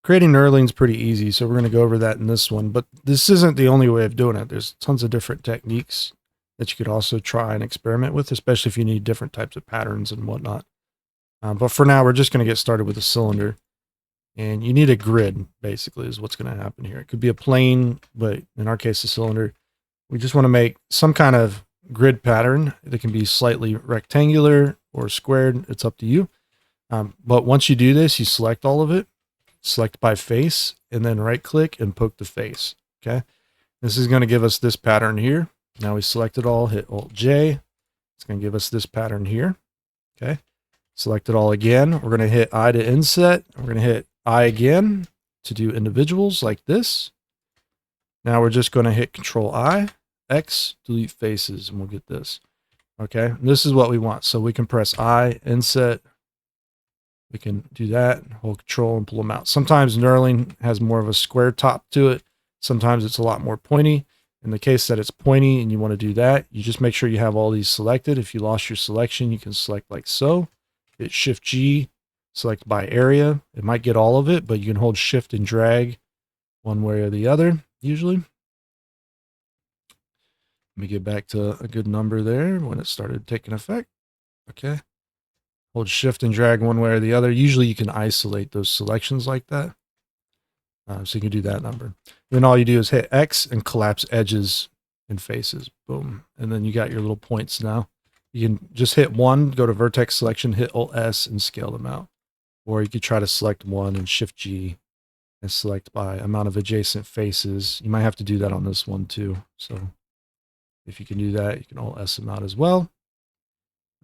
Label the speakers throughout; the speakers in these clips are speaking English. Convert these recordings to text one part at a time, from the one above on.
Speaker 1: creating knurling's pretty easy, so we're going to go over that in this one. But this isn't the only way of doing it. There's tons of different techniques that you could also try and experiment with, especially if you need different types of patterns and whatnot. But for now, we're just going to get started with a cylinder. And you need a grid, basically, is what's going to happen here. It could be a plane, but in our case, a cylinder. We just want to make some kind of grid pattern that can be slightly rectangular or squared. It's up to you. But once you do this, you select all of it, select by face, and then right click and poke the face. Okay. This is going to give us this pattern here. Now we select it all, hit Alt J. It's going to give us this pattern here. Okay. Select it all again. We're going to hit I to inset. We're going to hit I again to do individuals like this. Now we're just going to hit Control I, X, delete faces, and we'll get this. Okay, and this is what we want. So we can press I, inset. We can do that, hold Control and pull them out. Sometimes knurling has more of a square top to it. Sometimes it's a lot more pointy. In the case that it's pointy and you want to do that, you just make sure you have all these selected. If you lost your selection, you can select like so. Hit Shift G, select by area. It might get all of it, but you can hold Shift and drag one way or the other, usually. Let me get back to a good number there when it started taking effect. Okay. Hold Shift and drag one way or the other. Usually you can isolate those selections like that. So you can do that number. Then all you do is hit X and collapse edges and faces. Boom. And then you got your little points now. You can just hit one, go to vertex selection, hit Alt S and scale them out. Or you could try to select one and Shift G and select by amount of adjacent faces. You might have to do that on this one too. So if you can do that, you can Alt S them out as well.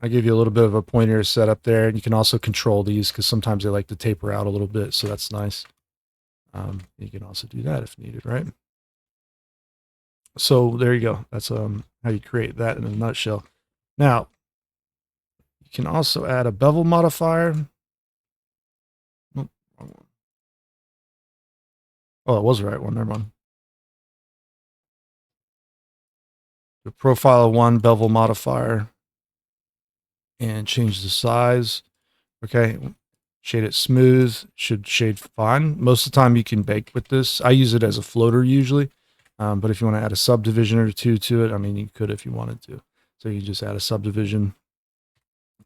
Speaker 1: I give you a little bit of a pointer set up there. And you can also control these because sometimes they like to taper out a little bit. So that's nice. You can also do that if needed, right? So there you go. That's how you create that in a nutshell. Now, you can also add a bevel modifier. Oh, it was the right one. Never mind. The profile of one bevel modifier and change the size. Okay. Shade it smooth. Should shade fine. Most of the time you can bake with this. I use it as a floater usually. But if you want to add a subdivision or two to it, I mean, you could if you wanted to. So you just add a subdivision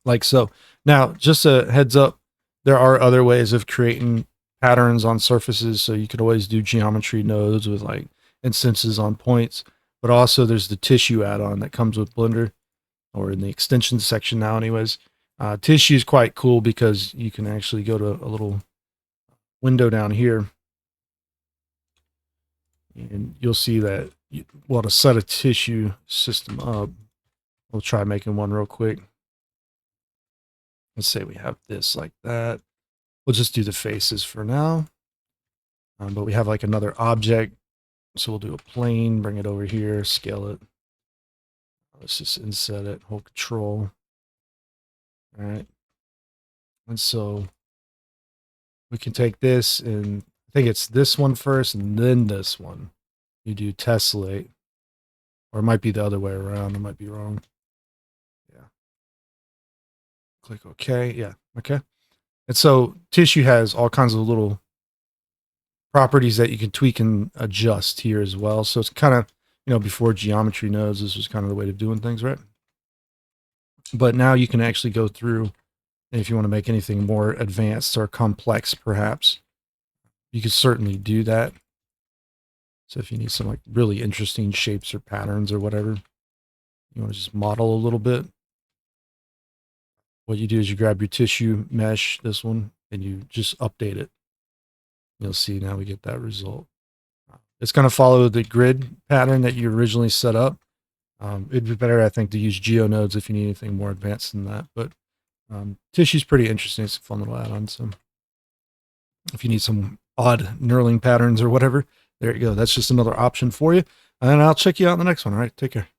Speaker 1: like so. Now, just a heads up, there are other ways of creating patterns on surfaces. So you could always do geometry nodes with like instances on points, but also there's the tissue add-on that comes with Blender, or in the extensions section now anyways. Tissue is quite cool because you can actually go to a little window down here and you'll see that, to set a tissue system up, we'll try making one real quick. Let's say we have this like that. We'll just do the faces for now. But we have like another object. So we'll do a plane, bring it over here, scale it. Let's just inset it, hold Control. All right. And so we can take this and I think it's this one first and then this one. You do tessellate. Or it might be the other way around. I might be wrong. Yeah. Click OK. Yeah. Okay. And so tissue has all kinds of little properties that you can tweak and adjust here as well. So it's kind of, before geometry nodes, this was kind of the way of doing things, right? But now you can actually go through, and if you want to make anything more advanced or complex, perhaps, you could certainly do that. So if you need some like really interesting shapes or patterns or whatever, you want to just model a little bit. What you do is you grab your tissue mesh, this one, and you just update it. You'll see now we get that result. It's going to follow the grid pattern that you originally set up. It'd be better, I think, to use geonodes if you need anything more advanced than that. But tissue's pretty interesting. It's a fun little add-on. So if you need some odd knurling patterns or whatever, there you go. That's just another option for you. And I'll check you out in the next one. All right, take care.